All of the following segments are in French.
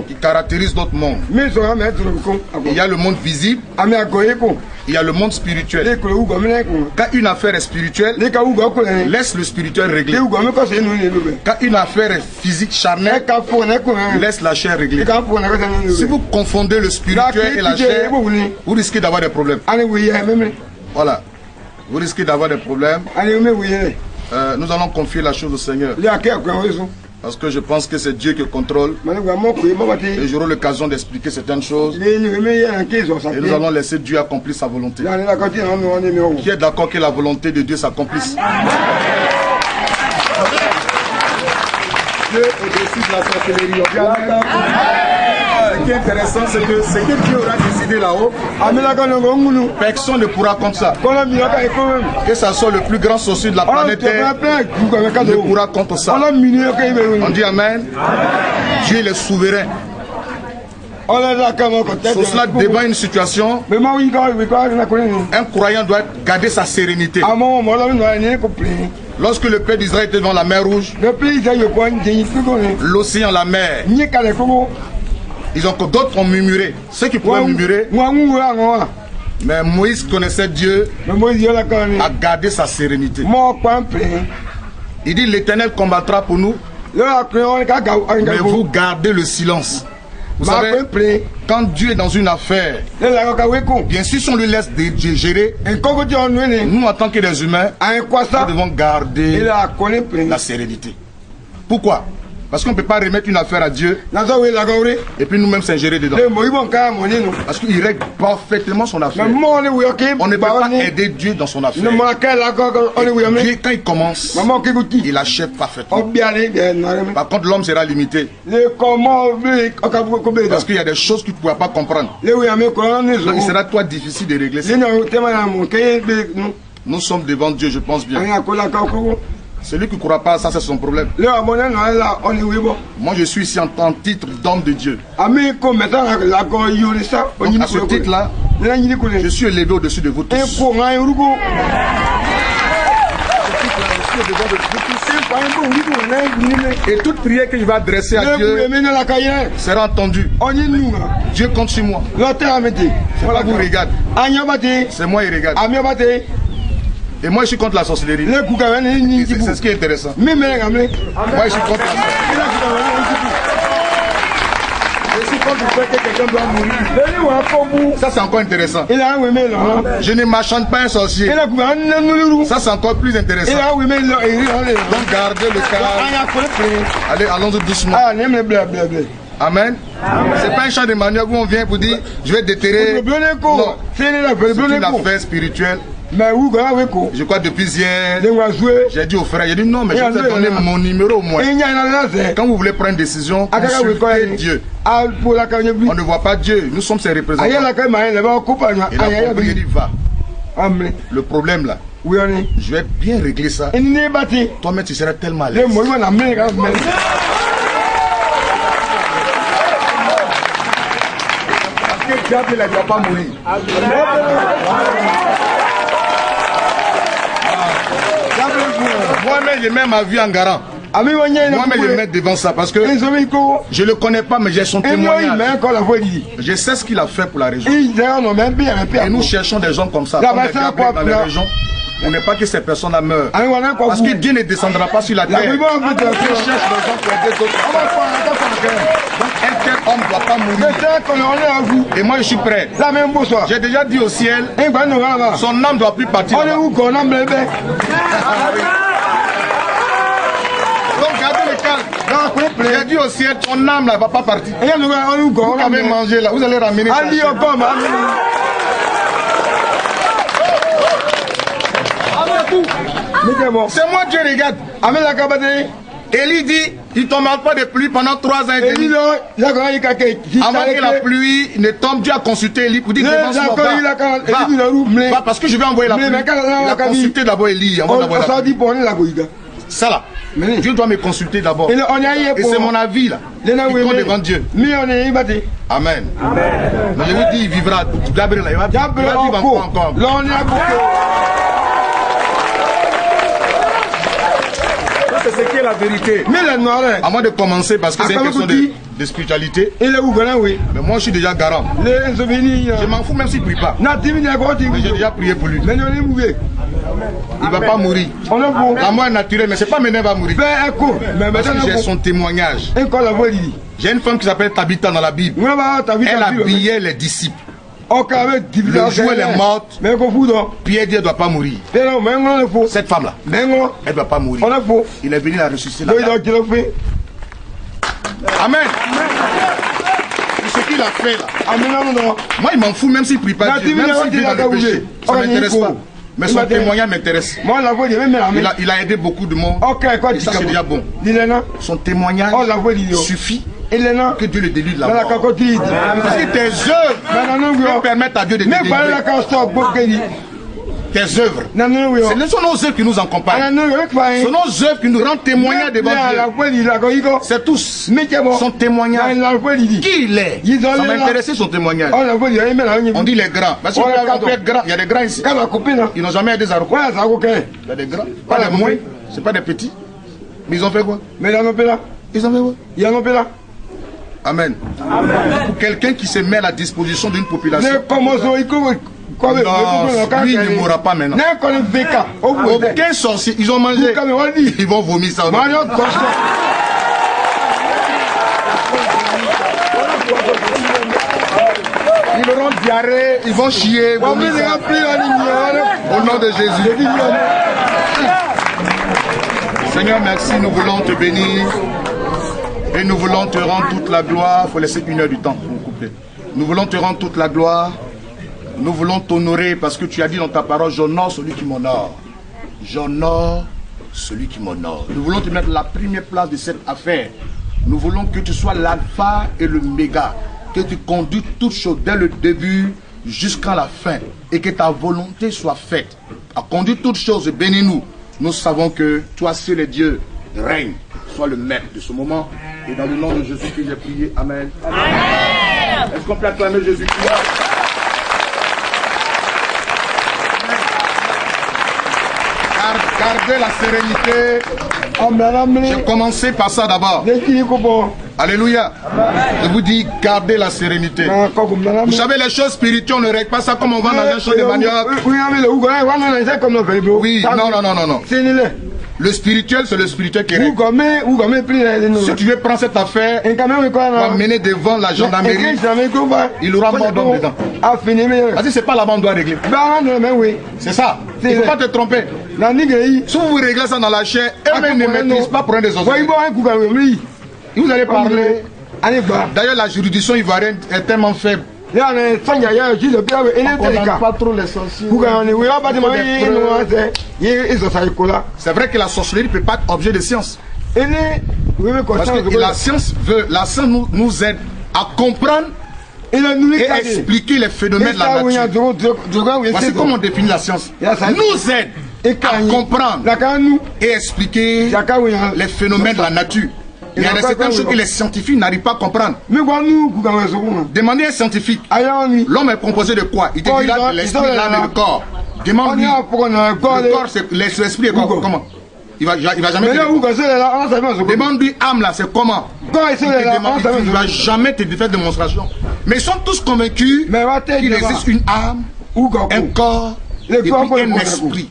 qui caractérise notre monde. Il y a le monde visible, il y a le monde spirituel. Quand une affaire est spirituelle, laisse le spirituel régler. Quand une affaire est physique, charnelle, laisse la chair régler. Si vous confondez le spirituel et la chair, vous risquez d'avoir des problèmes. Voilà. Vous risquez d'avoir des problèmes. Nous allons confier la chose au Seigneur. Parce que je pense que c'est Dieu qui contrôle. Et j'aurai l'occasion d'expliquer certaines choses. Et nous allons laisser Dieu accomplir sa volonté. Qui est d'accord que la volonté de Dieu s'accomplisse? Dieu au-dessus de la sorcellerie. Ce qui est intéressant, c'est que ce que Dieu aura décidé là-haut, personne ne pourra contre ça. Que ça soit le plus grand sorcier de la planète Terre, ne pourra contre ça. On dit Amen. Dieu est souverain. Sur cela, devant une situation, un croyant doit garder sa sérénité. Lorsque le peuple d'Israël était devant la mer Rouge, l'océan, la mer, ils ont que d'autres ont murmuré. Ceux qui pouvaient murmurer, mais Moïse connaissait Dieu, a gardé sa sérénité. Il dit l'Éternel combattra pour nous, mais vous gardez le silence. Vous savez, quand Dieu est dans une affaire, bien sûr, si on lui laisse gérer, nous en tant que des humains, nous devons garder la sérénité. Pourquoi? Parce qu'on ne peut pas remettre une affaire à Dieu et puis nous-mêmes s'ingérer dedans. Parce qu'il règle parfaitement son affaire. On ne peut pas aider Dieu dans son affaire. Dieu, quand il commence, il achève parfaitement. Par contre, l'homme sera limité. Parce qu'il y a des choses que tu ne pourras pas comprendre. Donc, il sera toi difficile de régler ça. Nous sommes devant Dieu, je pense bien. Celui qui ne croit pas, ça c'est son problème. Moi je suis ici en titre d'homme de Dieu. Donc, à ce titre-là, je suis élevé au-dessus de vous tous. Et toute prière que je vais adresser à Dieu sera entendue. Dieu compte sur moi. C'est pas vous regarde. C'est moi il regarde. Et moi je suis contre la sorcellerie. C'est ce qui est intéressant. Moi je suis contre la sorcellerie. Je suis contre le fait que quelqu'un doit mourir. Ça c'est encore intéressant. Je ne m'achante pas un sorcier. Ça c'est encore plus intéressant. Donc gardez le calme. Allez, allons-y doucement. Amen. C'est pas un chant de manioc où on vient pour dire je vais déterrer. Non. C'est une affaire spirituelle. Je crois depuis hier, j'ai dit au frère, j'ai dit non, mais je vais donner mon numéro au moins. Quand vous voulez prendre une décision, consultez Dieu. On ne voit pas Dieu, nous sommes ses représentants. Et là, il dit va. Le problème là, je vais bien régler ça. Toi-même tu seras tellement à l'aise. Parce que diable ne doit pas mourir. Moi-même, je mets ma vie en garant. Moi-même, je mets devant ça parce que je ne le connais pas, mais j'ai son témoignage. Je sais ce qu'il a fait pour la région. Et nous cherchons des gens comme ça, comme des gars dans les régions. On n'est pas que ces personnes-là meurent. Parce que Dieu ne descendra pas sur la terre. Dieu cherche des gens pour aider d'autres. Donc un tel homme ne doit pas mourir. Et moi je suis prêt. J'ai déjà dit au ciel, son âme ne doit plus partir. Donc gardez le calme. J'ai dit au ciel, ton âme ne va pas partir. Vous avez mangé là, vous allez ramener ça. C'est moi Dieu regarde. Élie dit, il ne tombera pas de pluie pendant 3 ans et demi. Avant que la pluie ne tombe, Dieu a consulté Élie pour dire va, parce que je vais envoyer la pluie. Il a consulté d'abord Élie avant d'envoyer la pluie. Ça là, Dieu doit me consulter d'abord. Et c'est mon avis là, qui compte devant Dieu. Amen. Mais je vous dis, il vivra. Il va vivre encore. c'est ce qui est la vérité. À moi de commencer parce que c'est une question de spiritualité. Mais moi je suis déjà garant. Je m'en fous même s'il ne prie pas. Mais j'ai déjà prié pour lui. Il ne va pas mourir. La mort est naturelle, mais ce n'est pas maintenant qu'il va mourir. Parce que j'ai son témoignage. J'ai une femme qui s'appelle Tabitha dans la Bible. Elle habillait les disciples. Le jour elle est morte, Pierre dit elle ne doit pas mourir. Cette femme-là, elle ne doit pas mourir. Il est venu la ressusciter. Amen. C'est ce qu'il a fait là. Moi il m'en fout même s'il ne prie pas Dieu, même s'il vit dans le péché. Ça ne m'intéresse pas. Mais son témoignage m'intéresse. Il a aidé beaucoup de monde. Et ça c'est déjà bon. Son témoignage suffit que Dieu le délivre de la mort. Parce que tes œuvres permettent à Dieu de te délivrer. Tes œuvres. Ce sont nos œuvres qui nous accompagnent. Ce sont nos œuvres qui nous rendent témoignage devant Dieu. C'est tous son témoignage. Qui il est? Ça m'intéressait son témoignage. On dit les grands. Parce qu'on peut être grand. Il y a des grands ici. Ils n'ont jamais aidé Zaroko. Il y a des grands. Pas des moins. Ce pas des petits. Mais ils ont fait quoi? Ils ont fait quoi? Amen. Pour quelqu'un qui se met à la disposition d'une population. Non, lui il ne mourra pas maintenant. Aucun sorcier, ils ont mangé. Ils vont vomir ça. Ils auront diarrhée, ils vont chier. Vomir ça. Au nom de Jésus. Seigneur, merci, nous voulons te bénir. Et nous voulons te rendre toute la gloire. Il faut laisser 1 heure du temps pour couper. Nous voulons te rendre toute la gloire. Nous voulons t'honorer parce que tu as dit dans ta parole, j'honore celui qui m'honore. J'honore celui qui m'honore. Nous voulons te mettre la première place de cette affaire. Nous voulons que tu sois l'alpha et le méga. Que tu conduis toutes choses dès le début jusqu'à la fin. Et que ta volonté soit faite. À conduire toutes choses, bénis-nous. Nous savons que toi seul est Dieu, règne. Sois le maître de ce moment. Et dans le nom de Jésus que j'ai prié. Amen. Amen. Est-ce qu'on peut acclamer Jésus-Christ? Gardez la sérénité. J'ai commencé par ça d'abord. Alléluia. Je vous dis, gardez la sérénité. Vous savez, les choses spirituelles, on ne règle pas ça comme on va dans un champ de manioc. Oui, non. Le spirituel, c'est le spirituel qui règle. Si tu veux prendre cette affaire, tu vas mener devant la gendarmerie, il aura mort d'homme dedans. Vas-y, c'est pas là-bas on doit régler. C'est ça. Il ne faut pas te tromper. Si vous réglez ça dans la chair, eux-mêmes ne maîtrisent pas prendre des autres. Vous allez parler. D'ailleurs, la juridiction ivoirienne est tellement faible. On n'a pas trop les sorciers. C'est vrai que la sorcellerie ne peut pas être objet de science. Parce que la science nous aide à comprendre et expliquer les phénomènes de la nature. Voici comment on définit la science. Nous aide à comprendre et expliquer les phénomènes de la nature. Il y a certaines choses que les scientifiques n'arrivent pas à comprendre. Demandez à un scientifique, l'homme est composé de quoi? Il te dira l'esprit, l'âme et le corps. Demande-lui, le corps, l'esprit est comment? Il va jamais te dire. Demande-lui, âme là, c'est comment? Il ne va jamais te faire démonstration. Mais ils sont tous convaincus qu'il existe une âme, un corps et puis un esprit.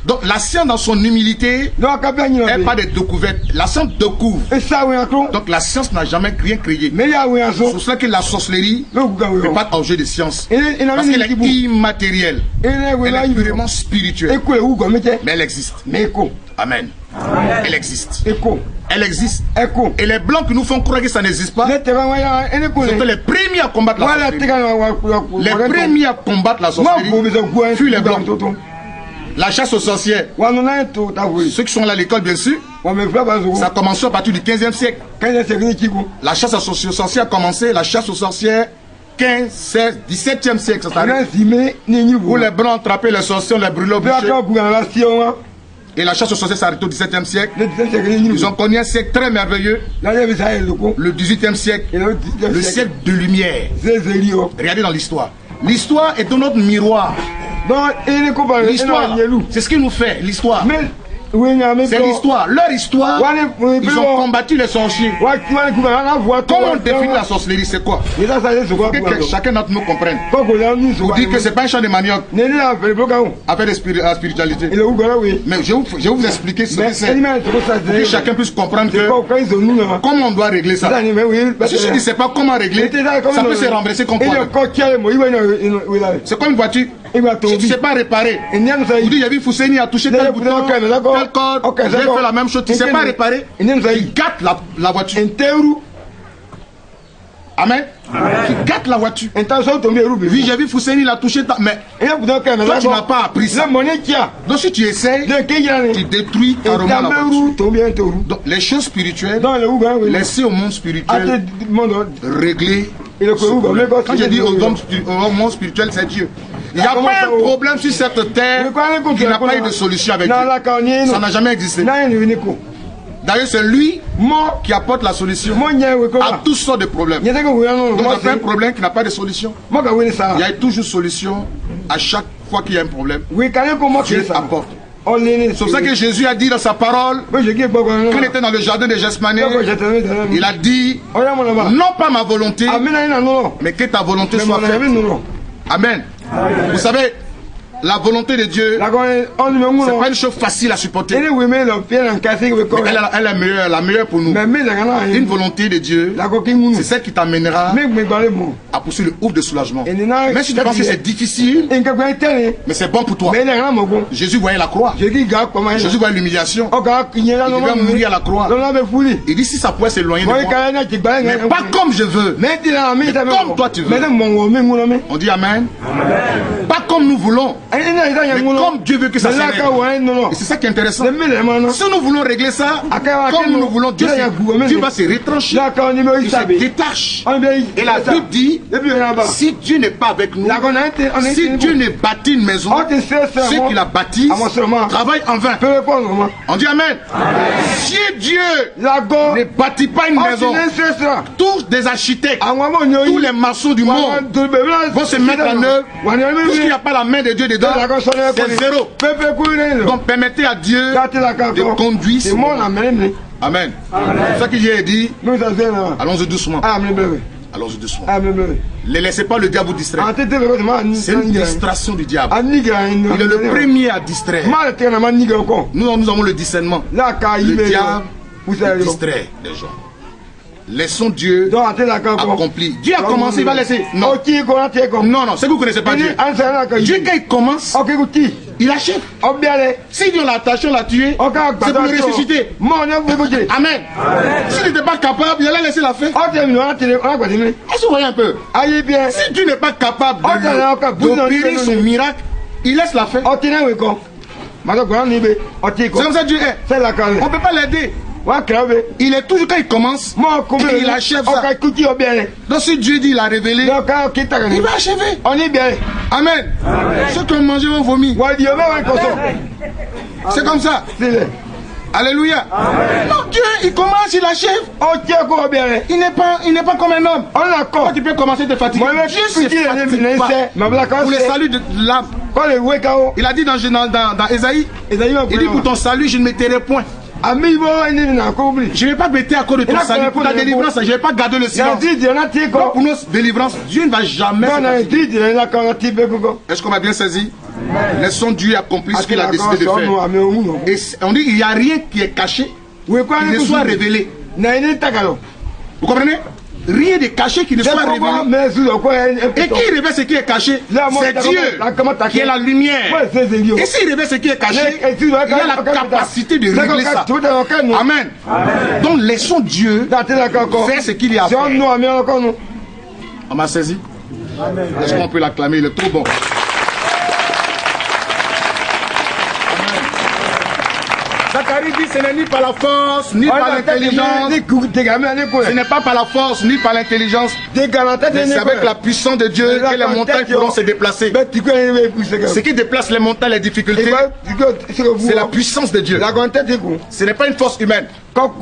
Donc la science dans son humilité n'est pas des découvertes. La science découvre. Donc la science n'a jamais rien créé. C'est pour ça que la sorcellerie ne peut pas être objet de science. Parce qu'elle est immatérielle. Elle est purement spirituelle. Mais elle existe. Amen. Elle existe. Elle existe. Et les blancs qui nous font croire que ça n'existe pas, c'était les premiers à combattre la sorcellerie. Les premiers à combattre la sorcellerie furent les blancs. La chasse aux sorcières. Ceux qui sont là à l'école, bien sûr, ça a commencé à partir du 15e siècle. La chasse aux sorcières a commencé, la chasse aux sorcières, 15, 16, 17e siècle. Où les blancs attrapaient les sorciers, les brûlaient au bûcher. Et la chasse aux sorcières s'est arrêtée au 17e siècle. Ils ont connu un siècle très merveilleux. Le 18e siècle. Le siècle de lumière. Regardez dans l'histoire. L'histoire est notre miroir. L'histoire, c'est ce qui nous fait, l'histoire. C'est l'histoire. Leur histoire, ils ont combattu les sorciers. Comment on définit la sorcellerie, c'est quoi? Que chacun d'entre nous comprenne. Vous dites que c'est pas un champ de manioc. Affaire de la spiritualité. Mais je vais vous expliquer ce que c'est. Pour que chacun puisse comprendre que comment on doit régler ça. Parce que si tu ne sais pas comment régler, ça peut se renverser comme toi. C'est comme une voiture. Si tu ne sais pas réparer, vous dites, j'ai vu Fousséni a touché tel bouton, tel code, je vais faire la même chose. Tu ne sais pas réparer, il gâte la voiture. Amen. Qui gâte la voiture. Oui, j'ai vu Fousséni l'a touché, mais toi tu n'as pas appris ça. Donc si tu essayes, tu détruis carrément la voiture. Donc les choses spirituelles, laissez au monde spirituel régler. Quand je dis au monde spirituel, c'est Dieu. Il n'y a pas un problème sur cette terre qui n'a pas eu de solution avec Dieu. Ça n'a jamais existé. D'ailleurs, c'est lui qui apporte la solution à toutes sortes de problèmes. Donc, il y a un problème qui n'a pas de solution. Il y a toujours solution à chaque fois qu'il y a un problème. Dieu apporte. C'est pour ça que Jésus a dit dans sa parole, quand il était dans le jardin de Gethsémani, il a dit, non pas ma volonté, mais que ta volonté soit faite. Amen. Vous savez, la volonté de Dieu, c'est pas une chose facile à supporter. Mais elle est meilleure, la meilleure pour nous. Une volonté de Dieu, c'est celle qui t'amènera à poursuivre le ouf de soulagement. Même si tu penses que c'est difficile, mais c'est bon pour toi. Jésus voyait la croix. Jésus voyait l'humiliation. Il devait mourir à la croix. Il dit si ça pouvait s'éloigner de moi, mais pas comme je veux, mais comme toi tu veux. On dit Amen. Pas comme nous voulons. Mais comme Dieu veut que ça s'arrête. Et c'est ça qui est intéressant. Si nous voulons régler ça, comme nous voulons, Dieu va se retrancher. Il se détache. Et la Bible dit, si Dieu n'est pas avec nous, si Dieu ne bâtit une maison, ceux qui la bâtissent travaillent en vain. On dit Amen. Si Dieu ne bâtit pas une maison, tous les architectes, tous les maçons du monde vont se mettre en œuvre. Puisqu'il n'y a pas la main de Dieu dedans, c'est zéro. Donc permettez à Dieu de conduire ce monde. Amen. C'est ça que j'ai dit. Allons-y doucement. Allons-y doucement. Ne laissez pas le diable vous distraire. C'est une distraction du diable. Il est le premier à distraire. Nous avons le discernement. Le diable distrait les gens. Laissons Dieu accomplir. Dieu a commencé, il va laisser. Non, non, c'est que vous ne connaissez pas Dieu. Dieu, quand il commence, il achève. Si Dieu l'a attaché, on l'a tué, c'est pour le ressusciter. Amen. S'il n'était pas capable, il allait laisser la fête. Est-ce que vous voyez un peu? Si Dieu n'est pas capable d'opérer son miracle, il laisse la fête. C'est comme ça Dieu est. On ne peut pas l'aider. Il est toujours quand il commence, il achève ça. Donc si Dieu dit il a révélé, il va achever. Amen. Ceux qui ont mangé vont vomir. C'est comme ça. Alléluia. Donc Dieu, il commence, il achève. Il n'est pas comme un homme. Quand tu peux commencer de fatiguer, Dieu se fatigue pas. Pour le salut de l'âme. Il a dit dans Ésaïe, il dit pour ton salut, je ne m'étairai point. Je ne vais pas m'éteindre à cause de ton salut. Pour ta délivrance, je ne vais pas garder le silence. Pour nos délivrances, Dieu ne va jamais. Est-ce qu'on m'a bien saisi? Laissons Dieu accomplir ce qu'il a décidé de faire. Et on dit qu'il n'y a rien qui est caché, qui ne soit révélé. Vous comprenez? Rien de caché qui ne soit révélé. Et qui révèle ce qui est caché? C'est Dieu qui est la lumière. Et s'il révèle ce qui est caché, il a la capacité de régler ça. Amen. Donc laissons Dieu faire ce qu'il y a à faire. On m'a saisi? Est-ce qu'on peut l'acclamer? Il est trop bon. Zacharie dit ce n'est ni par la force, ni par l'intelligence. Ce n'est pas par la force, ni par l'intelligence. Mais c'est avec la puissance de Dieu que les montagnes pourront se déplacer. Ce qui déplace les montagnes, les difficultés, c'est la puissance de Dieu. Ce n'est pas une force humaine.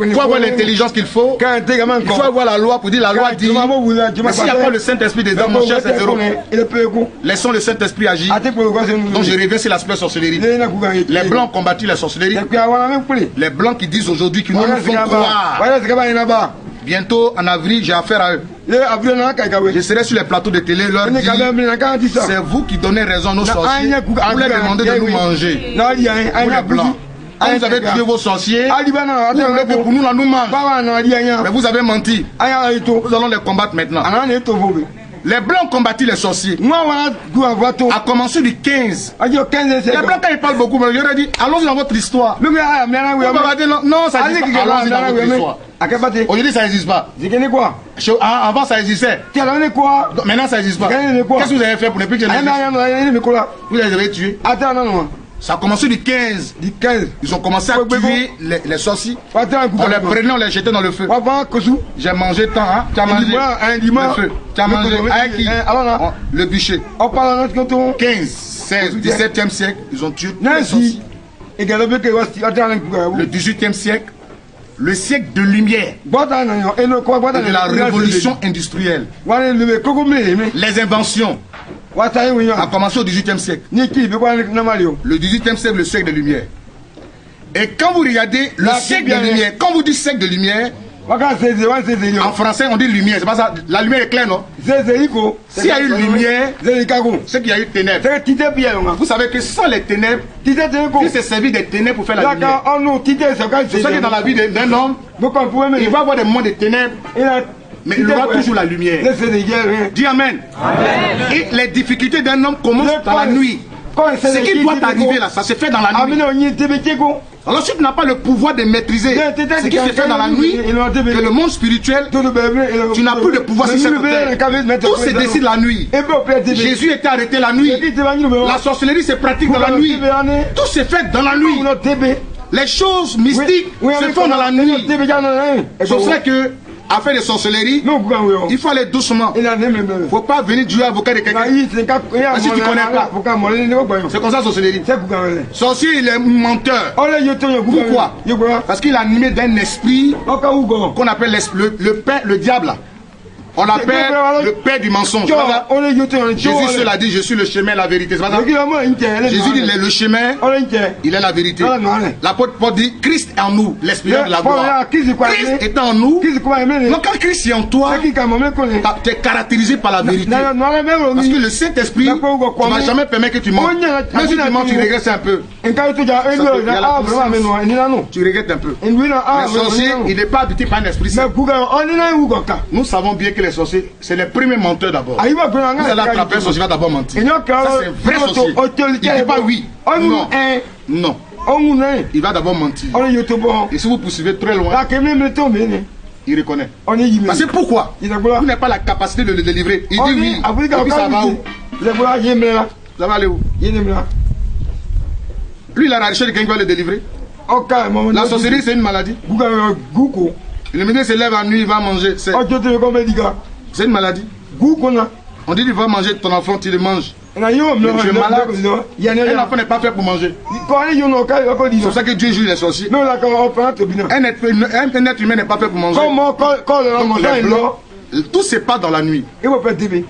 Il faut avoir l'intelligence qu'il faut. Il faut avoir la loi pour dire la loi dit. Mais s'il n'y a pas le Saint-Esprit dedans, mon cher, c'est zéro. Laissons le Saint-Esprit agir. Donc je reviens sur l'aspect sorcellerie. Les Blancs ont combattu la sorcellerie. Les Blancs qui disent aujourd'hui qu'ils nous font croire. Bientôt, en avril, j'ai affaire à eux. Je serai sur les plateaux de télé, leur dire, c'est vous qui donnez raison à nos sorciers. Vous leur demandez de nous manger. Vous les Blancs. Quand vous avez tué vos sorciers, vous voulez que pour nous, là, nous mange. Mais vous avez menti. Nous allons les combattre maintenant. Les Blancs ont combattu les sorciers. A commencé du 15. Les Blancs, quand ils parlent beaucoup, je leur ai dit, allons-y dans votre histoire. Non, ça n'existe pas. Allons-y dans votre histoire. Aujourd'hui, ça n'existe pas. Avant, ça existait. Maintenant, ça n'existe pas. Qu'est-ce que vous avez fait pour ne plus que ça n'existe? Vous les avez tués. Ça a commencé du 15. Ils ont commencé à tuer les sorciers. On les prenait, on les jetait dans le feu. J'ai mangé tant, hein? Tu as mangé le feu. Tu as mangé avec qui? Le bûcher. 15, 16, 17e siècle, ils ont tué tous les sorciers. Le 18e siècle, le siècle de lumière, de la révolution industrielle, les inventions, a commencé au 18e siècle. Le 18e siècle, le siècle de lumière. Et quand vous regardez le siècle de lumière, quand vous dites siècle de lumière, en français on dit lumière, c'est pas ça. La lumière est claire, non? S'il y a eu lumière, c'est qu'il y a eu ténèbres. Vous savez que sans les ténèbres, il s'est servi des ténèbres pour faire la lumière. C'est ça que dans la vie d'un homme, il va avoir des moments de ténèbres, mais il aura toujours la lumière. Dis amen. Et les difficultés d'un homme commencent dans la nuit. Ce qui doit arriver là, ça se fait dans la nuit. Alors si tu n'as pas le pouvoir de maîtriser ce qui se fait dans la nuit, que le monde spirituel, tu n'as plus de pouvoir sur cette terre. Tout se décide la nuit. Jésus était arrêté la nuit. La sorcellerie se pratique dans la nuit. Tout se fait dans la nuit. Les choses mystiques se font dans la nuit. C'est pour ça que afin de sorcellerie, il faut aller doucement. Il ne faut pas venir jouer avocat de quelqu'un. Si tu ne connais pas, c'est comme ça sorcellerie. Sorcier, il est menteur. Pourquoi? Parce qu'il est animé d'un esprit qu'on appelle le diable. On l'appelle le père du mensonge. Jésus se l'a dit, je suis le chemin, la vérité. Jésus dit, il est le chemin, il est la vérité. L'apôtre Paul dit, Christ est en nous, l'esprit de la gloire. Christ est en nous. Donc quand Christ est en toi, tu es caractérisé par la vérité. Parce que le Saint-Esprit, tu ne vas jamais permettre que tu mentes. Même si tu mens, tu regrettes un peu. Tu regrettes un peu. Le sorcier, il n'est pas habité par un esprit. Nous savons bien que les sorciers, c'est les premiers menteurs d'abord. Vous allez attraper un sorcier, il va d'abord mentir. Ça, c'est un vrai sorcier. Il ne dit pas oui. Non. Il va d'abord mentir. Et si vous poursuivez très loin, il reconnaît. Parce que pourquoi? Vous n'avez pas la capacité de le délivrer. Il dit oui. Et puis ça va où? Ça va aller où? Lui, il a la recherche de quelqu'un qui va le délivrer. La sorcellerie, c'est une maladie. Le médecin se lève à nuit, il va manger. C'est une maladie. On dit qu'il va manger ton enfant, tu le manges. Tu es malade. Un enfant n'est pas fait pour manger. C'est pour ça que Dieu juge les sorciers. Un être humain n'est pas fait pour manger. Tout se passe dans la nuit.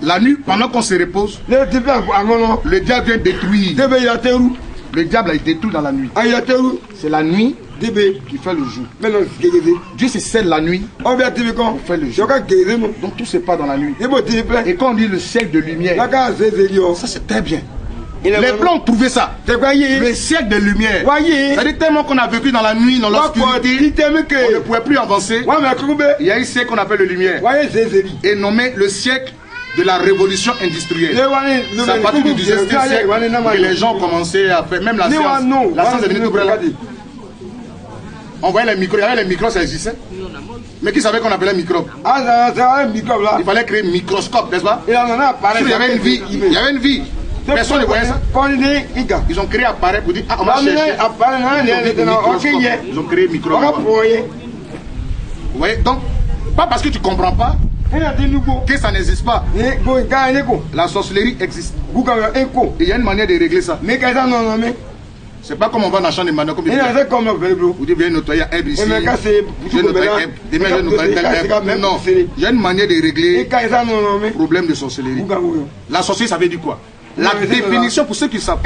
La nuit, pendant qu'on se repose, le diable vient détruire. Le diable est détruit dans la nuit. C'est la nuit qui fait le jour. Dieu se scelle la nuit pour faire le jour. Donc tout se passe dans la nuit. Et quand on dit le siècle de lumière, ça c'est très bien. Les Blancs ont trouvé ça. Le siècle de lumière. C'est-à-dire tellement qu'on a vécu dans la nuit, dans l'obscurité, on ne pouvait plus avancer. Il y a un siècle qu'on appelle le lumière. Et nommé le siècle de la révolution industrielle. C'est à partir du 19e siècle que les gens ont commencé à faire, même la science. La science est venue tout près là. On voyait les microbes, il y avait les microbes, ça existait. Mais qui savait qu'on appelait microbes? Il fallait créer un microscope, n'est-ce pas? Il y avait une vie, il y avait une vie. Personne ne voyait ça. Ils ont créé un appareil pour dire, ah, on va chercher. Ils ont créé un microscope. Vous voyez, donc, pas parce que tu ne comprends pas que ça n'existe pas. La sorcellerie existe. Il y a une manière de régler ça. C'est pas comme on va dans la chambre de manœuvre comme vous dites, bien nettoyer un ici, non, il y a une manière de régler le problème de sorcellerie. La sorcellerie, ça veut dire quoi? La définition, pour ceux qui savent,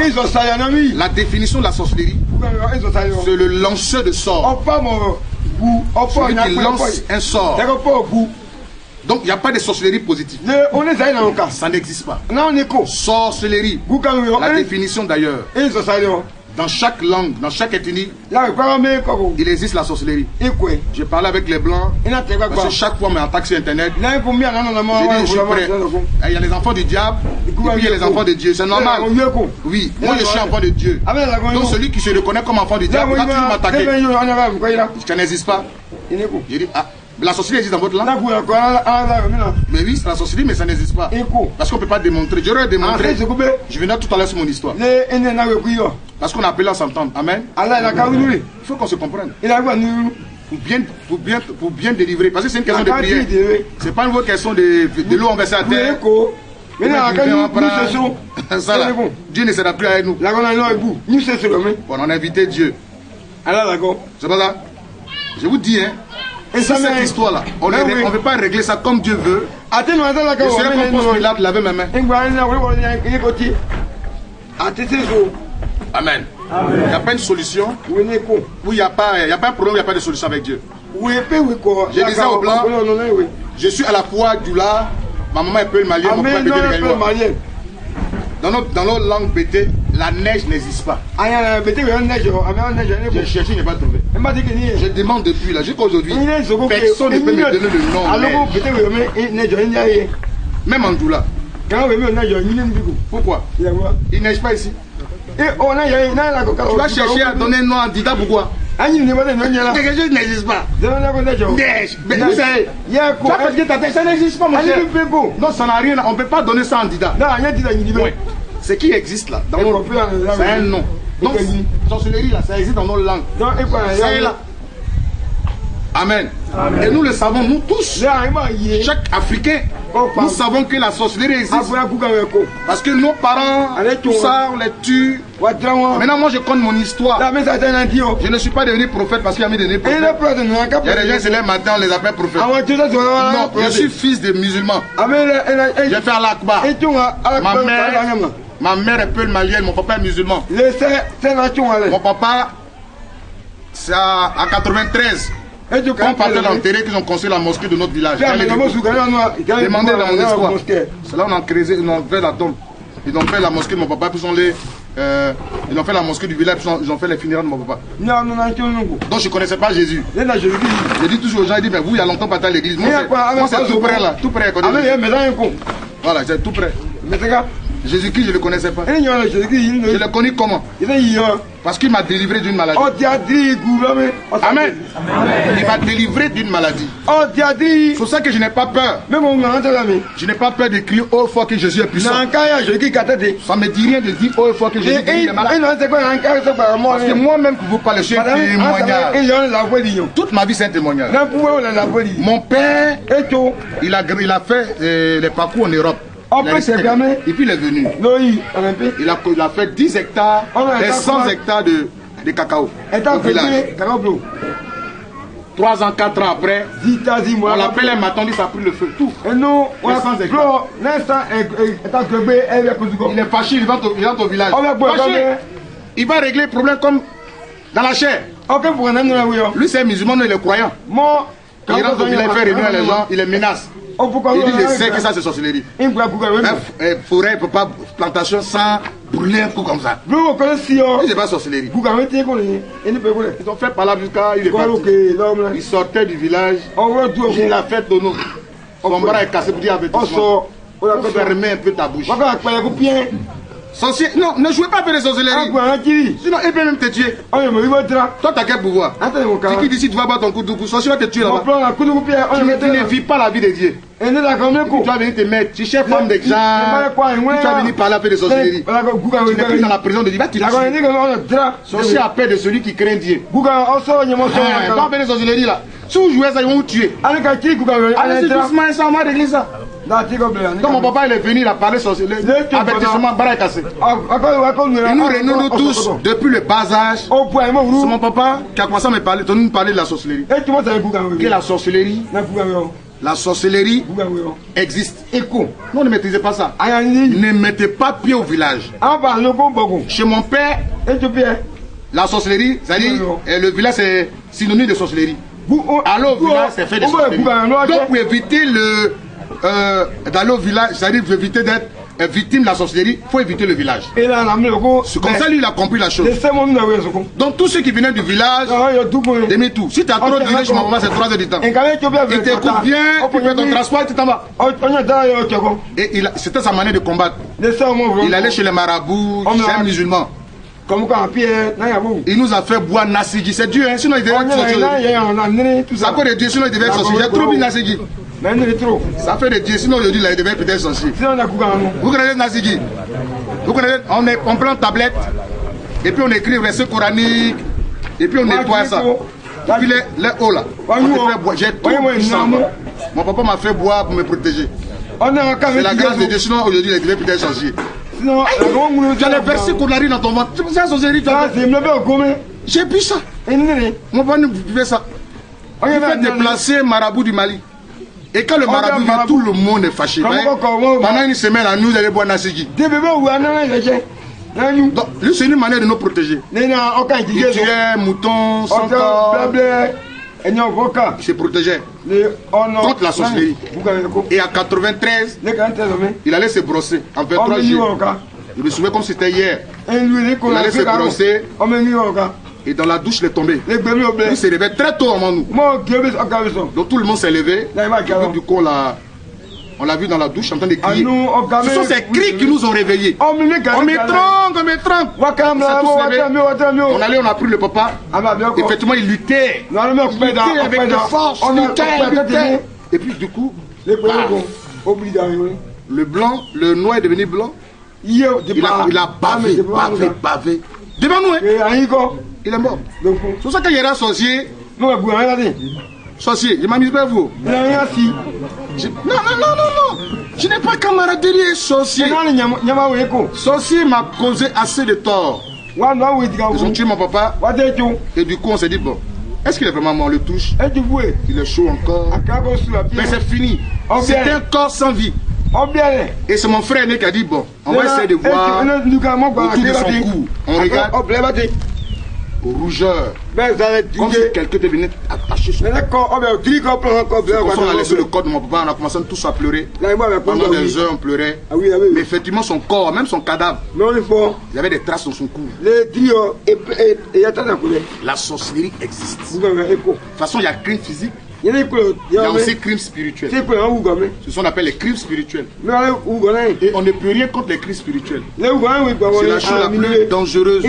la définition de la sorcellerie, c'est le lanceur de sorts. Celui qui lance un sort. Donc il n'y a pas de sorcellerie positive. Ça n'existe pas. Sorcellerie, la définition d'ailleurs. Dans chaque langue, dans chaque ethnie, il existe la sorcellerie. J'ai parlé avec les blancs, parce que chaque fois, on m'attaque sur internet. J'ai dit, je suis prêt. Il y a les enfants du diable, et puis il y a les enfants de Dieu. C'est normal. Oui, moi je suis enfant de Dieu. Donc celui qui se reconnaît comme enfant du diable, va toujours m'attaquer. Ça n'existe pas. J'ai dit, ah. La sorcellerie existe dans votre langue? Mais oui, c'est la sorcellerie, mais ça n'existe pas. Parce qu'on ne peut pas démontrer. J'aurais démontré. Je venais tout à l'heure sur mon histoire. Parce qu'on a appelé à s'entendre. Amen. Il faut qu'on se comprenne. Pour bien délivrer. Parce que c'est une question de prière. Ce n'est pas une question de l'eau en versé à terre. Ça, là, Dieu ne sera plus avec nous. On a invité Dieu. C'est pas ça? Je vous dis, hein. Et ça, cette histoire-là, on ne veut pas régler ça comme Dieu veut. Je serais comme Ponce Pilate, laver mes mains. Amen. Il n'y a pas une solution. Où il n'y a pas un problème, il n'y a pas de solution avec Dieu. Je disais au blanc, je suis à la fois du là, ma maman est peu malienne, mon père est peu malien. Dans nos langues pétées, la neige n'existe pas. J'ai cherché, je n'ai pas trouvé. Je demande depuis là, jusqu'à aujourd'hui, personne ne peut me donner le nom. Même en Doula. Pourquoi? Il neige pas ici. Tu vas chercher à donner un nom à Dida, pourquoi? Quelque chose n'existe pas. Neige. Mais vous savez, ça n'existe pas, mon cher. Non, ça n'a rien. On ne peut pas donner ça en Dida. Ce qui existe là, c'est un nom. Donc, sorcellerie là, ça existe dans nos langues. C'est là. Amen. Et nous le savons, nous tous, chaque Africain, nous savons que la sorcellerie existe. Parce que nos parents, tout ça, on les tue. Maintenant, moi je compte mon histoire. Je ne suis pas devenu prophète parce qu'il y a mis devenu prophète. Il y a des gens, c'est le matin, on les appelle prophètes. Non, je suis fils de musulmans. J'ai fait l'Akbar. Ma mère est peu malienne, mon papa est musulman. Mon papa, c'est à 93. Quand on partait d'enterrer, qu'ils ont construit la mosquée de notre village. Demandez dans mon espoir. C'est là on a creusé, ils ont fait la tombe. Ils ont fait la mosquée de mon papa, puis ils ont fait la mosquée du village, puis ils ont fait les funérailles de mon papa. Donc je ne connaissais pas Jésus. Je dis toujours aux gens, ils disent, mais vous, il y a longtemps pas à l'église. Moi, c'est tout près là, tout près. Voilà, c'est tout près. Jésus-Christ, je ne le connaissais pas. Je l'ai connu comment? Parce qu'il m'a délivré d'une maladie. Amen. Il m'a délivré d'une maladie. C'est pour ça que je n'ai pas peur. Je n'ai pas peur de crier haut et fort que Jésus est puissant. Ça ne me dit rien de dire haut et fort que Jésus est malade. Parce que moi-même, pour vous parler, je suis un témoignage. Toute ma vie, c'est un témoignage. Mon père, il a fait les parcours en Europe. Et puis il est venu. Il a fait 10 hectares, des 100 hectares de cacao au village. 3 ans, 4 ans après, on l'appelle un matin, ça a pris le feu. Tout. Il est fâché, il rentre au village. Il va régler le problème comme dans la chair. Lui c'est un musulman, il est croyant. Quand il rentre au village, il fait réunir les gens, il les menace. Il dit, je sais que ça c'est sorcellerie. Forêt, il ne peut pas plantation sans brûler un coup comme ça. C'est pas sorcellerie. Ils ont fait par là jusqu'à il est parti. Il sortait du village. Il a fait tonneau. Son bras est cassé pour dire avertissement. Fermez un peu ta bouche. Sorcier, non, ne jouez pas avec les sorcelleries. Sinon, il peut même te tuer. Toi, tu as quel pouvoir? C'est qui dit si tu vas battre ton coup de coups, sorcier va te tuer là-bas. Tu ne vis pas la vie de Dieu. Tu vas venir te mettre, tu cherches femme des gens. Tu vas venir parler avec des sorcelleries. Tu n'es plus dans la prison de Dieu. Tu tues. Sorcier a peur de celui qui craint Dieu. Tu vas faire des sorcelleries là. Si vous jouez ça, ils vont vous tuer. Allez, doucement, ça, on va régler ça. Quand mon papa il est venu, il a parlé sorcellerie. Avertissement, barre cassé. Et nous tous, depuis le bas âge, c'est mon papa qui a commencé à me parler, de nous parler de la sorcellerie. Que la sorcellerie, existe. Non, ne maîtrisez pas ça. Ne mettez pas pied au village. Chez mon père, la sorcellerie, c'est-à-dire le village c'est synonyme de sorcellerie. Aller au village, c'est fait de sorcellerie. Donc pour éviter d'aller au village, c'est-à-dire pour éviter d'être victime de la sorcellerie, il faut éviter le village. C'est comme ça lui il a compris la chose. Donc tous ceux qui venaient du village, demi tout. Si tu as trop d'idées chez ma maman, c'est 3 heures du temps. Il t'écoute bien, tu fais ton transport et tu t'en vas. Et c'était sa manière de combattre. Il allait chez les marabouts, chez les musulmans. Il nous a fait boire Nasigi, c'est Dieu, hein? Sinon il devait être sorcier. Ça fait de Dieu, sinon il devait être sorcier. J'ai trop bu Nasigi. Ça fait de Dieu, sinon aujourd'hui il devait peut-être sorcier. Vous connaissez Nasigi? Vous connaissez? On prend une tablette, et puis on écrit verset coranique, et puis on nettoie ça. Et puis les hauts là, j'ai trop bu ça. Mon papa m'a fait boire pour me protéger. C'est la grâce de Dieu, sinon aujourd'hui il devait peut-être sorcier. Tu as les versets qu'on a dans ton ventre. C'est la sorcellerie. J'ai bu ça. Mon papa nous buvait ça. Il fait déplacer marabout du Mali. Et quand le marabout vient, tout le monde est fâché. Pendant une semaine, à nous allons boire Nasigi. Donc, lui, c'est une manière de nous protéger. Il tuait mouton, sans corps. Il se protégeait contre la sorcellerie. Et à 93, il allait se brosser en 23 jours. Je me souviens comme c'était hier. Il allait se brosser. Et dans la douche, il est tombé. Il s'est réveillé très tôt avant nous. Donc tout le monde s'est levé. Et du coup, on l'a vu dans la douche en train de crier. Ce sont ces cris qui nous ont réveillés. On m'étrangle, on m'étrangle. On allait, on a pris le papa. Effectivement, il luttait. Il luttait avec de force. Il luttait. Et puis du coup, le blanc, le noir est devenu blanc. Il a bavé. Devant nous, hein. Il est mort. C'est pour ça qu'il y a un sorcier. Sorcier, je m'amuse pas vous. Non. Je n'ai pas camaraderie sorcier. Sorcier m'a causé assez de tort. Ils ont tué mon papa. Et du coup, on s'est dit, bon, est-ce qu'il est vraiment mort? On le touche. Il est chaud encore. Mais c'est fini. C'est un corps sans vie. Et c'est mon frère aîné qui a dit, bon, on va essayer de voir autour de son cou. On regarde. Au rougeur. Comme si quelqu'un était venu attacher son corps. On a laissé le corps de mon papa, on a commencé tous à pleurer. Pendant des heures, on pleurait. Mais effectivement, son corps, même son cadavre, il y avait des traces dans son cou. La sorcellerie existe. De toute façon, il y a crime physique. Il y a aussi crimes spirituels. C'est ce qu'on appelle les crimes spirituels. Et on ne peut rien contre les crimes spirituels. C'est la chose la plus dangereuse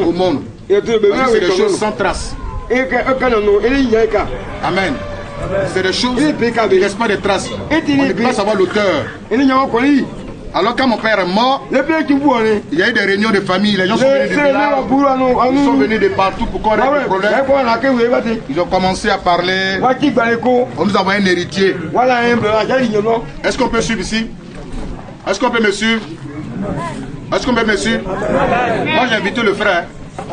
au monde. C'est des choses sans trace. Amen. C'est des choses qui ne laissent pas de traces. On ne peut pas savoir l'auteur. Alors quand mon père est mort, il y a eu des réunions de famille, les gens sont venus du village, ils sont venus de partout pour qu'on règle le problème. Ils ont commencé à parler, on nous a envoyé un héritier. Est-ce qu'on peut suivre ici? Est-ce qu'on peut me suivre? Est-ce qu'on peut me suivre? Moi j'ai invité le frère,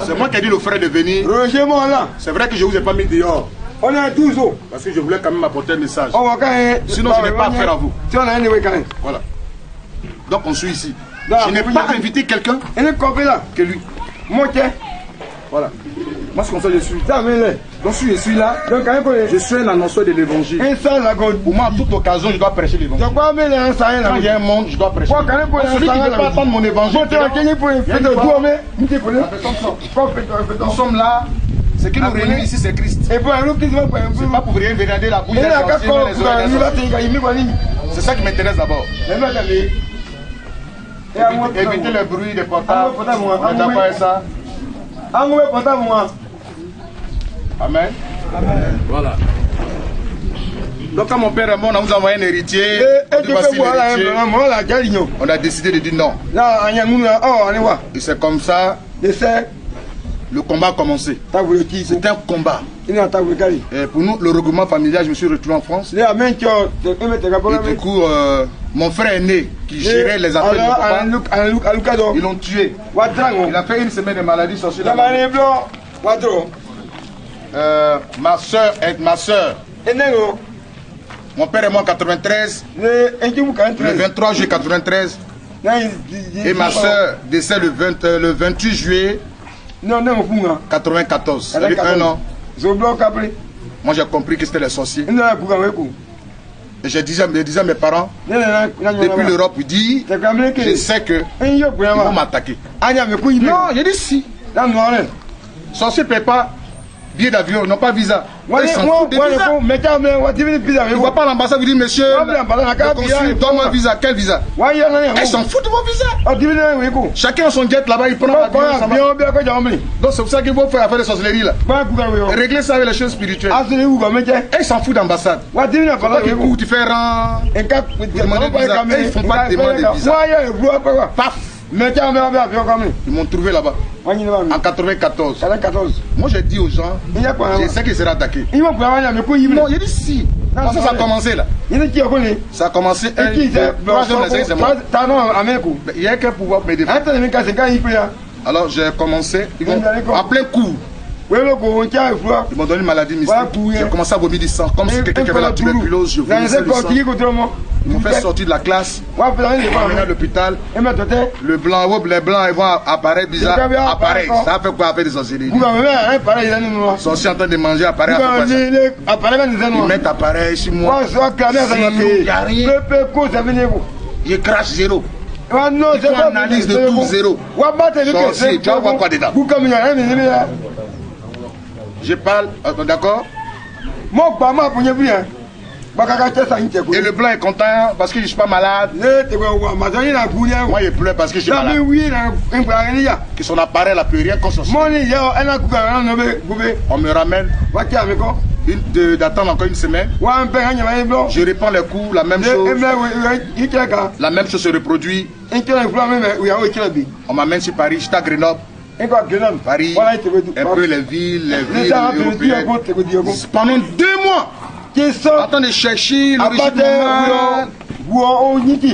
c'est moi qui ai dit au frère de venir. C'est vrai que je ne vous ai pas mis dehors. On est à 12 ans. Parce que je voulais quand même apporter un message. Sinon je n'ai pas affaire à vous. Voilà. Donc on suit ici. Je n'ai pas invité quelqu'un que lui. Voilà. Moi c'est comme ça que je suis. Donc si je suis là, je suis un annonceur de l'évangile. Pour moi, à toute occasion, je dois prêcher l'évangile. Quand il y a un monde, je dois prêcher. Celui qui ne veut pas attendre mon évangile, nous sommes là. Ce qui nous réunit ici, c'est Christ. C'est pas pour rien regarder la bouche. C'est ça qui m'intéresse d'abord. Éviter le bruit des portables. On a déjà fait ça. Amen. Voilà. Donc quand mon père est mort, on a nous envoyé un héritier. On a décidé de dire non. Et c'est comme ça. Le combat a commencé. C'est un combat. Et pour nous, le regroupement familial, je me suis retrouvé en France. Et du coup, mon frère aîné qui gérait les affaires de mon papa, ils l'ont tué. Il a fait une semaine de maladie sorcière. Ma soeur, mon père est mort en 93, le 23 juillet 93, et ma soeur décède le 28 juillet 94, ça fait un an. Moi j'ai compris que c'était les sorciers. Et je disais à mes parents, depuis l'Europe, ils disent, je sais que ils vont m'attaquer. Non, j'ai dit si. Sorcier ne paie pas billet d'avion, non pas visa. Ils s'en foutent des visas. Ils ne voient pas l'ambassade, ils disent monsieur, le consul, donne-moi un visa. Quel visa? Ils s'en foutent de vos visas. Chacun a son jet là-bas, il prend l'avion. Donc c'est pour ça qu'il faut faire affaire de sorcellerie là. Régler ça avec les choses spirituelles. Et ils s'en foutent d'ambassade. Tu fais rang. Ils font pas de demande de visa. Paf. Ils m'ont trouvé là-bas en 94. Moi j'ai dit aux gens, je sais qu'il sera attaqué. Non, j'ai dit si. Parce que ça a commencé là. Ça a commencé un, c'est moi. Il y a qu'un pouvoir me défendre. Alors j'ai commencé, en plein coup. Ils m'ont donné une maladie mystique. J'ai commencé à vomir du sang, comme si quelqu'un avait la tuberculose. Je vomissais du sang. Ils m'ont fait sortir de la classe. Ils m'ont emmené à l'hôpital. Le blanc, les blancs, ils vont apparaître bizarre. Appareil. Ça fait quoi avec des sorcelleries? Sorciers en train de manger appareil. Ils mettent appareil sur moi. Il n'y a rien. Je crache zéro. Il faut analyse de tout zéro. Sorcier, tu vas voir quoi dedans? Je parle, d'accord? Et le blanc est content parce que je ne suis pas malade. Moi je pleure parce que je suis malade. Que son appareil n'a plus rien qu'on s'en sort. On me ramène. D'attendre encore une semaine. Je réponds les coups, la même chose. La même chose se reproduit. On m'amène sur Paris, j'étais à Grenoble. Paris, un peu les villes européennes. Pendant 2 mois, en train de chercher l'origine du mal.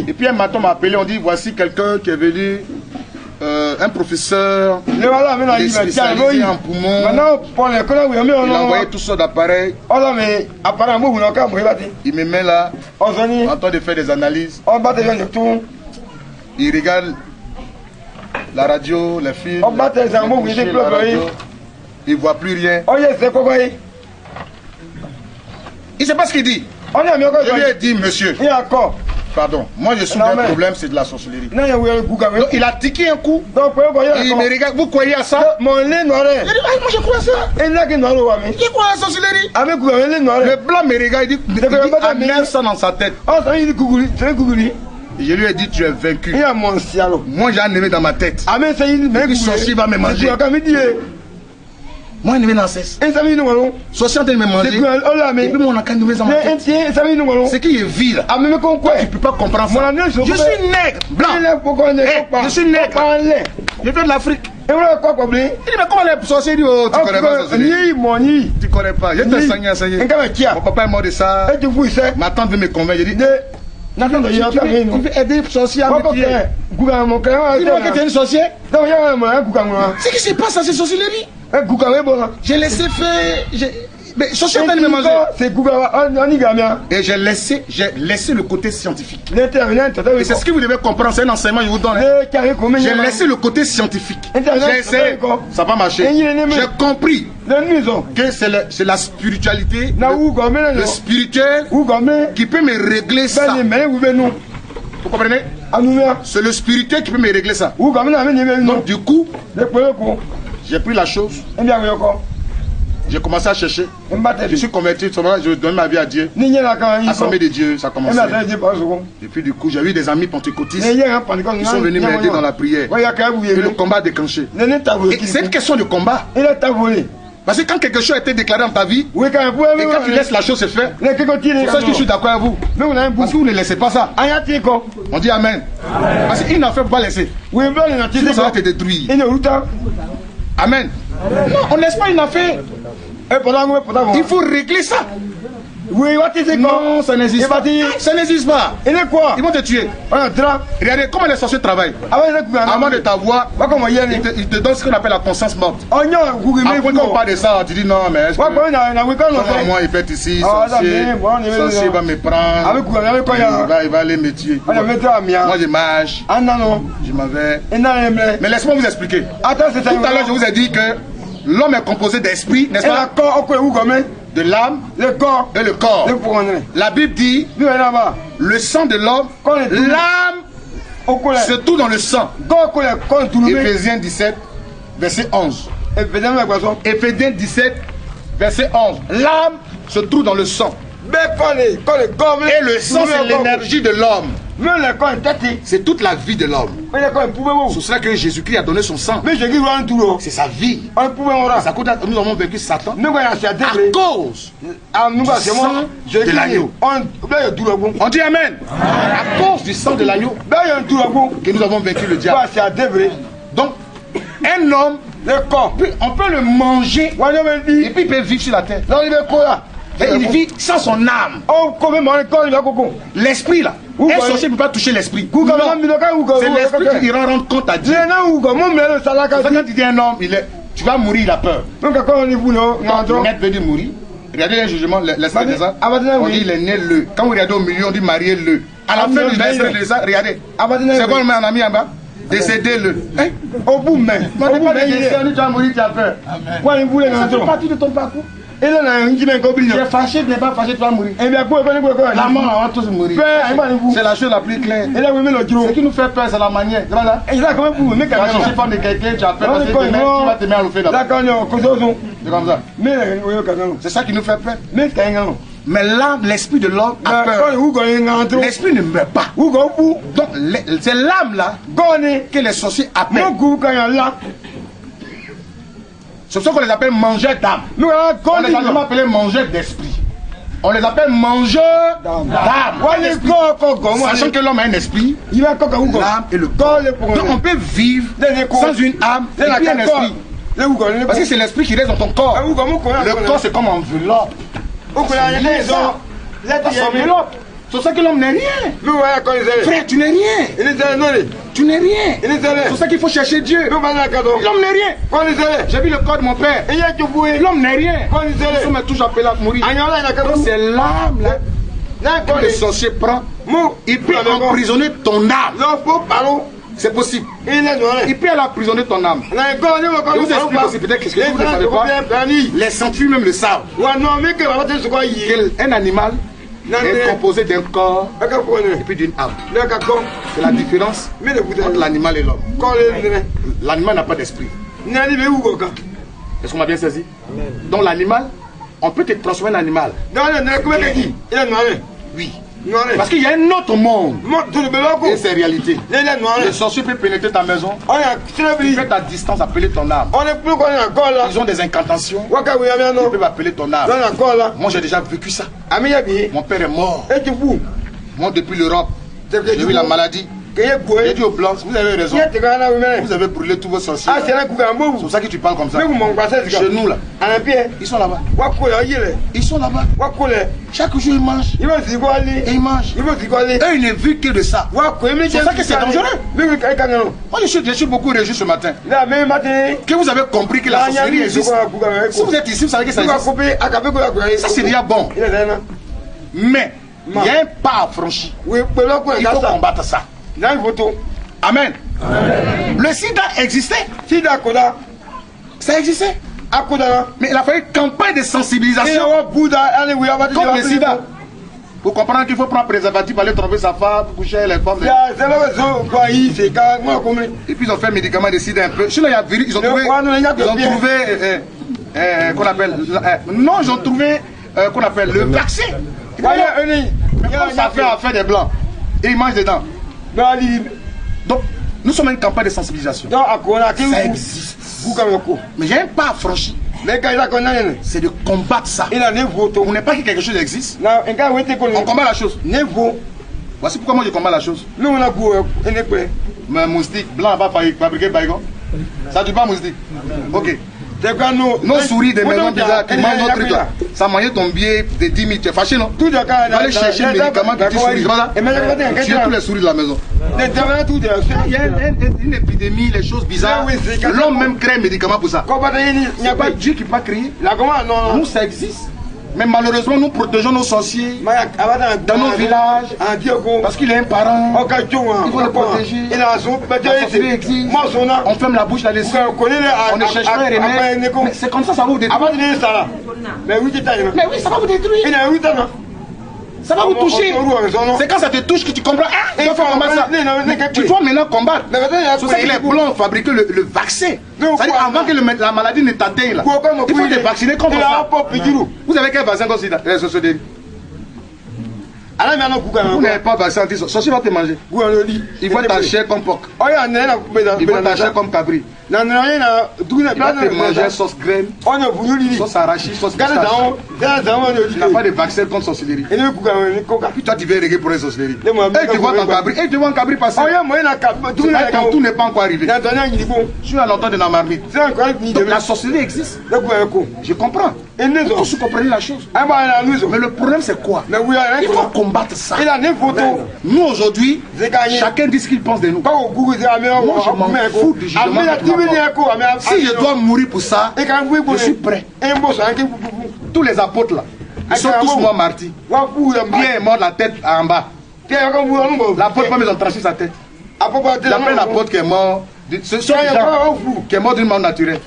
Et puis un matin on m'a appelé, on dit voici quelqu'un qui est venu, un professeur, il est spécialisé en poumon. Il a envoyé tout ça d'appareils. Il me met là, en train de faire des analyses. Il regarde la radio, les films, il ne voit plus rien. Il ne sait pas ce qu'il dit. Je lui ai dit, monsieur, pardon, moi je suis un problème, c'est de la sorcellerie. Donc, il a tiqué un coup. Il me regarde, vous croyez à ça? Il dit, ah, moi je crois à ça. Je crois à la sorcellerie. Le blanc me regarde, il dit, amène ça dans sa tête. Je lui ai dit, tu es vaincu. Moi j'ai un ennemi dans ma tête. Le sorcier va me manger. Moi, je ne vais pas cesse. Sorcier en train de me manger. Et puis, mon encan nous met dans ma tête. C'est qui est vil. Tu ne peux pas comprendre ça. Je suis nègre, blanc. Je suis nègre. Je viens de l'Afrique. Il dit, mais comment les sorciers disent, oh, tu ne connais pas la sorcellerie. Tu ne connais pas. Je t'ai enseigné. Mon papa est mort de ça. Ma tante veut me convaincre. Je dis, tu veux aider les sorciers à me tuer. Dis-moi que tu es une sorcière. C'est qui se passe à ces sorcelleries? J'ai laissé faire. Mais sorcier en train de me manger. Et j'ai laissé le côté scientifique. Et c'est ce que vous devez comprendre, c'est un enseignement que je vous donne. J'ai laissé le côté scientifique. J'ai essayé, ça n'a pas marché. J'ai compris que c'est la spiritualité, le spirituel qui peut me régler ça. Vous comprenez? C'est le spirituel qui peut me régler ça. Donc du coup, j'ai pris la chose. J'ai commencé à chercher. Je suis converti, je donne ma vie à Dieu. Assemblée de Dieu, ça a commencé. Et puis du coup, j'ai eu des amis pentecôtistes qui sont venus m'aider dans la prière. Et le combat a déclenché. C'est une question de combat. Parce que quand quelque chose a été déclaré dans ta vie, et quand tu laisses la chose se faire, c'est ça que je suis d'accord avec vous. Parce que vous ne laissez pas ça. On dit Amen. Parce qu'il n'en fait pas laisser. Sinon ça va te détruire. Amen. Non, on ne laisse pas une affaire. Il faut régler ça. Oui, non, ça n'existe pas. Ça n'existe pas. Il est quoi? Ils vont te tuer. Regardez comment les sorciers travaillent. Avant de t'avoir, ils te donnent ce qu'on appelle la conscience morte. Après qu'on parle de ça, tu dis non, mais moi il fait ici, sorcier va me prendre, il va aller me tuer. Moi je marche, je m'en vais. Mais laisse-moi vous expliquer. Tout à l'heure je vous ai dit que l'homme est composé d'esprit, n'est-ce pas? De l'âme, le corps et le corps. La Bible dit le sang de l'homme, l'âme se trouve dans le sang. Éphésiens 17, verset 11. Éphésiens 17, verset 11. L'âme se trouve dans le sang. Et le sang, c'est l'énergie de l'homme. C'est toute la vie de l'homme. C'est cela que Jésus-Christ a donné son sang. C'est sa vie. Nous avons vécu Satan à cause du sang de l'agneau. On dit Amen. À cause du sang de l'agneau que nous avons vécu le diable. Donc, un homme, on peut le manger et puis il peut vivre sur la terre. Et il vit sans son âme. L'esprit là. Un sorcier ne peut pas toucher l'esprit. C'est l'esprit qui ira rendre compte à Dieu. Quand tu dis un homme, tu vas mourir, il a peur. Le maître veut dire mourir. Regardez le jugement, l'esprit de ça. On dit il est né le. Quand vous regardez au milieu, on dit marié le. À la fin du l'esprit de ça, regardez. C'est quoi le met un ami en bas? Décédez-le. Au bout même. Tu vas mourir, tu as peur. Ça fait partie de ton parcours. Tu es fâché, tu n'es pas fâché, tu vas mourir. La mort, on va tous mourir. C'est la chose la plus claire. Ce qui nous fait peur, c'est la manière. Tu vas chercher pas de quelqu'un, tu as peur parce que demain, tu vas te mettre à le faire là. C'est comme ça. C'est ça qui nous fait peur. Mais l'âme, l'esprit de l'homme a peur. L'esprit ne meurt pas. Donc, c'est l'âme là que les sorciers appellent. C'est ce qu'on les appelle mangeurs d'âme. On les a jamais appelés mangeurs d'esprit. On les appelle mangeurs d'âme. Sachant que l'homme a un esprit, l'âme et le corps. Donc on peut vivre sans une âme et puis un esprit. Parce que c'est l'esprit qui reste dans ton corps. Le corps c'est comme un enveloppe. C'est pour ça que l'homme n'est rien. Frère, tu n'es rien. Tu n'es rien. C'est pour ça qu'il faut chercher Dieu. L'homme n'est rien. J'ai vu le corps de mon père. L'homme n'est rien. Nous sommes tous appelés à mourir. Donc c'est l'âme là que le sorcier prend. Il peut emprisonner ton âme. C'est possible. Il peut aller emprisonner ton âme. Je vous explique aussi peut-être ce que vous ne savez pas. Les scientifiques même le savent. Un animal est composé d'un corps et puis d'une âme. C'est la différence entre l'animal et l'homme. L'animal n'a pas d'esprit. Est-ce qu'on m'a bien saisi? Donc l'animal, on peut te transformer en animal. Oui. Parce qu'il y a un autre monde. Et c'est réalité. Le sorcier peut pénétrer ta maison. Il peut à distance appeler ton âme. Ils ont des incantations. Ils peuvent appeler ton âme. Moi j'ai déjà vécu ça. Mon père est mort. Moi depuis l'Europe, j'ai vu la maladie. J'ai dit aux blancs, vous avez raison. Vous avez brûlé tous vos sorciers. C'est pour ça que tu parles comme ça. Chez nous là, ils sont là-bas. Ils sont là-bas. Chaque jour ils mangent. Et ils mangent. Eux ils ne vivent que de ça. C'est pour ça que c'est dangereux. Moi je suis beaucoup réjoui ce matin. Que vous avez compris que la sorcellerie existe. Si vous êtes ici, vous savez que ça existe. Ça c'est déjà bon. Mais il y a un pas à franchir. Il faut combattre ça. Amen. Le sida existait. Ça existait. Mais il a fallu une campagne de sensibilisation contre le sida. Pour comprendre qu'il faut prendre un préservatif pour aller trouver sa femme, coucher les femmes. Et puis ils ont fait un médicament de sida un peu. Sinon, il y a virus. Ils ont trouvé qu'on appelle. Non, ils ont trouvé qu'on appelle le vaccin. Ça fait affaire des blancs. Et ils mangent dedans. Donc, nous sommes une campagne de sensibilisation. Ça existe. Mais il y a un pas à franchir. C'est de combattre ça. On n'est pas que quelque chose existe. On combat la chose. Voici pourquoi moi je combats la chose. Mais moustique, blanc n'a pas fabriqué baïgon. Ça ne dit pas moustique. Ok. Nos souris des maisons bizarres qui mangent notre truc là. Ça mangeait ton billet de 10 000. Tu es fâché, non? Tu vas aller chercher le médicament qui tue souris. Voilà. Tu es tous les souris de la maison. Il y a une épidémie, les choses bizarres. L'homme même crée un médicament pour ça. Il n'y a pas Dieu qui peut créer. Nous, ça existe. Mais malheureusement, nous protégeons nos sorciers dans nos villages parce qu'il est un parent. Il faut le protéger. La sorcellerie existe. On ferme la bouche là-dessus. On ne cherche pas un remède. Mais c'est comme ça, ça va vous détruire. Mais oui, ça va vous détruire. Ça va vous toucher. C'est quand ça te touche que tu comprends. Ah, il faut combattre ça. Tu dois maintenant combattre. C'est pour ça que les Blancs ont fabriqué le vaccin. C'est-à-dire avant que la maladie ne t'atteigne là. Il faut te vacciner contre ça. Vous avez quel vaccin comme ça? La sorcellerie. Vous n'avez pas vaccin anti-sorcier, va te manger. Il va ta chair comme porc. Il va ta chair comme cabri. Il va te manger sauce graine, sauce arachide, sauce pistache. Tu n'as pas de vaccin contre sorcellerie. Puis toi tu viens régler pour une sorcellerie. Et tu vois ton cabri, et tu vois un cabri passer. Ton tour n'est pas encore arrivé. Je suis à l'entente de la marmite. Donc la sorcellerie existe. Je comprends. Tous comprenez la chose. Mais le problème c'est quoi? Il faut combattre ça. Nous aujourd'hui, chacun dit ce qu'il pense de nous. Moi je m'en fous du jugement. Si je dois mourir pour ça, je suis prêt. Tous les apôtres là, ils sont tous morts martyrs. Pierre est mort la tête en bas. L'apôtre, ils ont tranché sa tête. D'après l'apôtre qui est mort, ce sont des gens qui est mort d'une mort naturelle.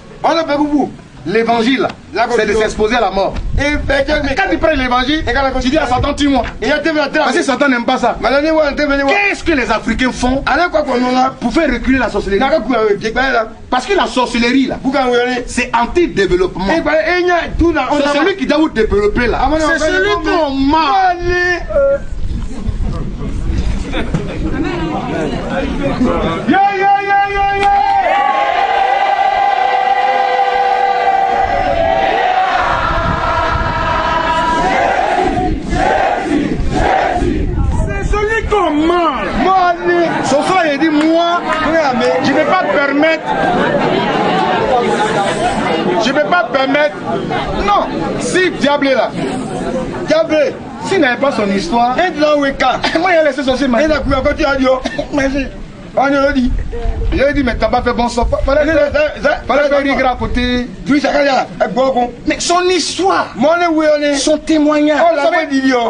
L'évangile, c'est de s'exposer à la mort. Quand tu prends l'évangile, tu dis à Satan, tue-moi. Parce que Satan n'aime pas ça. Qu'est-ce que les Africains font pour faire reculer la sorcellerie? Parce que la sorcellerie, là, c'est anti-développement. C'est celui qui doit vous développer là. C'est celui qu'on m'a. Son frère il dit moi, je ne vais pas permettre. Je ne vais pas permettre. Non, si Diable est là, Diable, s'il n'avait pas son histoire, moi il a laissé son chemin. Je lui ai dit, mais t'as pas fait bon sort. Fallait faire rigueur à côté. Mais son histoire, son témoignage.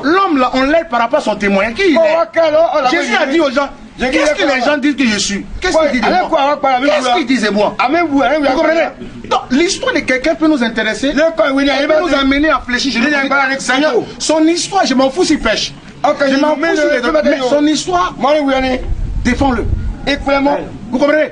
L'homme là, on l'aide par rapport à son témoignage. Qui il est? Jésus a dit aux gens, qu'est-ce que les gens disent que je suis? Qu'est-ce qu'ils disent de moi? Qu'est-ce qu'ils disent de moi? Vous comprenez? Donc l'histoire de quelqu'un peut nous intéresser. Elle peut nous amener à fléchir. Je dis, Seigneur, son histoire, je m'en fous s'il pêche. Je m'en fous s'il est. Mais son histoire, défends-le. Vous comprenez?